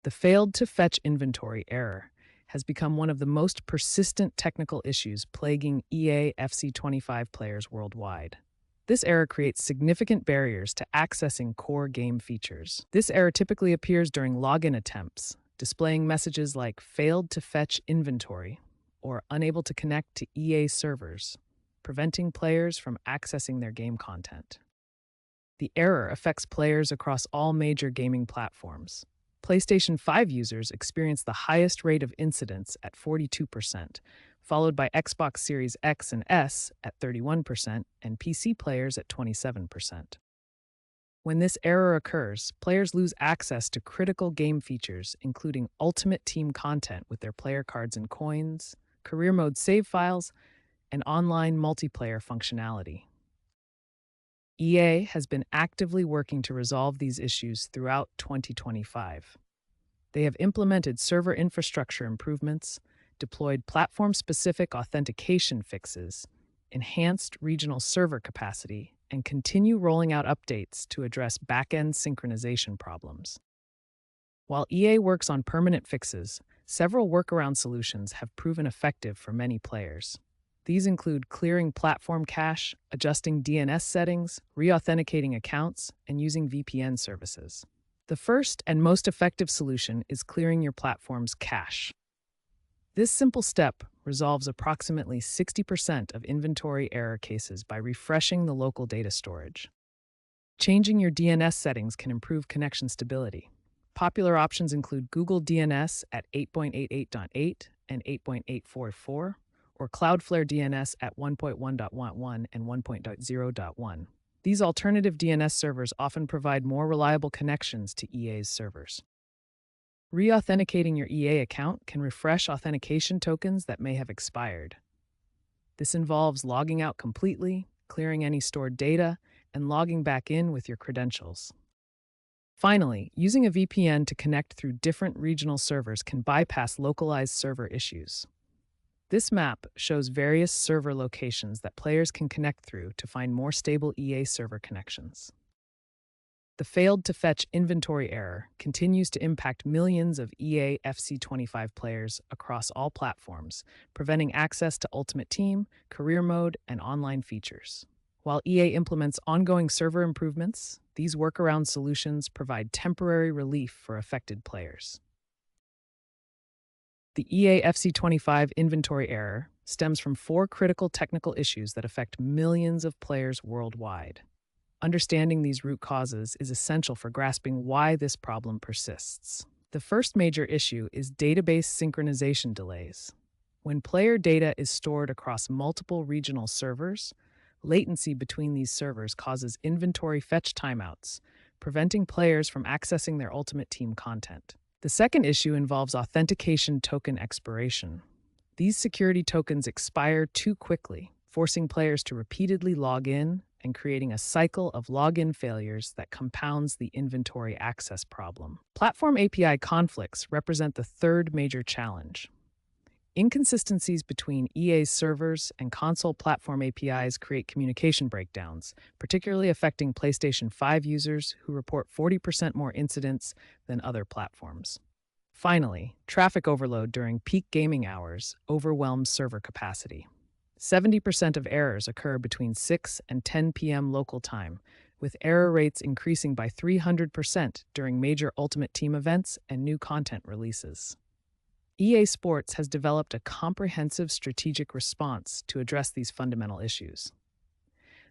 The failed to fetch inventory error has become one of the most persistent technical issues plaguing EA FC25 players worldwide. This error creates significant barriers to accessing core game features. This error typically appears during login attempts, displaying messages like failed to fetch inventory or unable to connect to EA servers, preventing players from accessing their game content. The error affects players across all major gaming platforms. PlayStation 5 users experience the highest rate of incidents at 42%, followed by Xbox Series X and S at 31% and PC players at 27%. When this error occurs, players lose access to critical game features, including Ultimate Team content with their player cards and coins, career mode save files, and online multiplayer functionality. EA has been actively working to resolve these issues throughout 2025. They have implemented server infrastructure improvements, deployed platform-specific authentication fixes, enhanced regional server capacity, and continue rolling out updates to address back-end synchronization problems. While EA works on permanent fixes, several workaround solutions have proven effective for many players. These include clearing platform cache, adjusting DNS settings, re-authenticating accounts, and using VPN services. The first and most effective solution is clearing your platform's cache. This simple step resolves approximately 60% of inventory error cases by refreshing the local data storage. Changing your DNS settings can improve connection stability. Popular options include Google DNS at 8.88.8 and 8.844, or Cloudflare DNS at 1.1.11 and 1.0.1. These alternative DNS servers often provide more reliable connections to EA's servers. Re-authenticating your EA account can refresh authentication tokens that may have expired. This involves logging out completely, clearing any stored data, and logging back in with your credentials. Finally, using a VPN to connect through different regional servers can bypass localized server issues. This map shows various server locations that players can connect through to find more stable EA server connections. The failed to fetch inventory error continues to impact millions of EA FC25 players across all platforms, preventing access to Ultimate Team, career mode, and online features. While EA implements ongoing server improvements, these workaround solutions provide temporary relief for affected players. The EA FC25 inventory error stems from 4 critical technical issues that affect millions of players worldwide. Understanding these root causes is essential for grasping why this problem persists. The first major issue is database synchronization delays. When player data is stored across multiple regional servers, latency between these servers causes inventory fetch timeouts, preventing players from accessing their Ultimate Team content. The second issue involves authentication token expiration. These security tokens expire too quickly, forcing players to repeatedly log in and creating a cycle of login failures that compounds the inventory access problem. Platform API conflicts represent the third major challenge. Inconsistencies between EA's servers and console platform APIs create communication breakdowns, particularly affecting PlayStation 5 users who report 40% more incidents than other platforms. Finally, traffic overload during peak gaming hours overwhelms server capacity. 70% of errors occur between 6 and 10 p.m. local time, with error rates increasing by 300% during major Ultimate Team events and new content releases. EA Sports has developed a comprehensive strategic response to address these fundamental issues.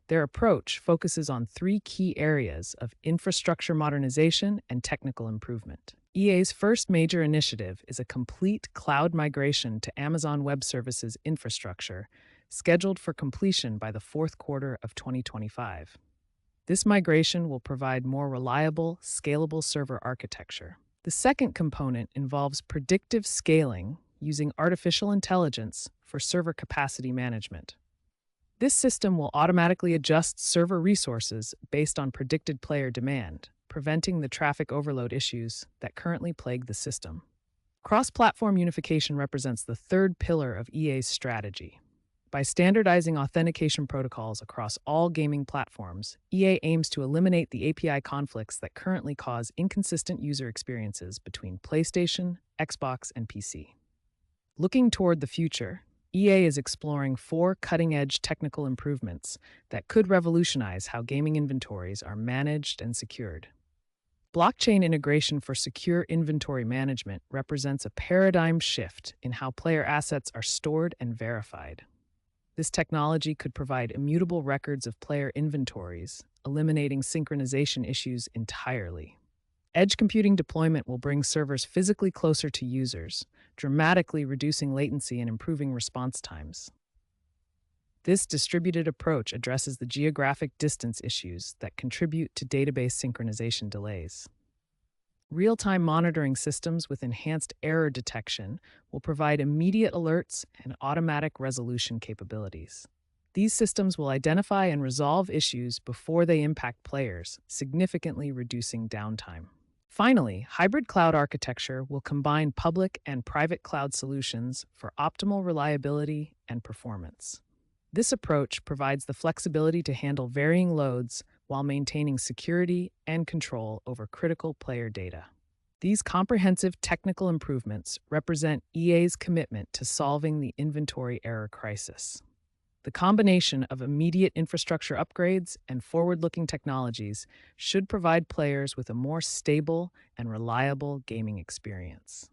Their approach focuses on 3 key areas of infrastructure modernization and technical improvement. EA's first major initiative is a complete cloud migration to Amazon Web Services infrastructure, scheduled for completion by the fourth quarter of 2025. This migration will provide more reliable, scalable server architecture. The second component involves predictive scaling using artificial intelligence for server capacity management. This system will automatically adjust server resources based on predicted player demand, preventing the traffic overload issues that currently plague the system. Cross-platform unification represents the third pillar of EA's strategy. By standardizing authentication protocols across all gaming platforms, EA aims to eliminate the API conflicts that currently cause inconsistent user experiences between PlayStation, Xbox, and PC. Looking toward the future, EA is exploring 4 cutting-edge technical improvements that could revolutionize how gaming inventories are managed and secured. Blockchain integration for secure inventory management represents a paradigm shift in how player assets are stored and verified. This technology could provide immutable records of player inventories, eliminating synchronization issues entirely. Edge computing deployment will bring servers physically closer to users, dramatically reducing latency and improving response times. This distributed approach addresses the geographic distance issues that contribute to database synchronization delays. Real-time monitoring systems with enhanced error detection will provide immediate alerts and automatic resolution capabilities. These systems will identify and resolve issues before they impact players, significantly reducing downtime. Finally, hybrid cloud architecture will combine public and private cloud solutions for optimal reliability and performance. This approach provides the flexibility to handle varying loads while maintaining security and control over critical player data. These comprehensive technical improvements represent EA's commitment to solving the inventory error crisis. The combination of immediate infrastructure upgrades and forward-looking technologies should provide players with a more stable and reliable gaming experience.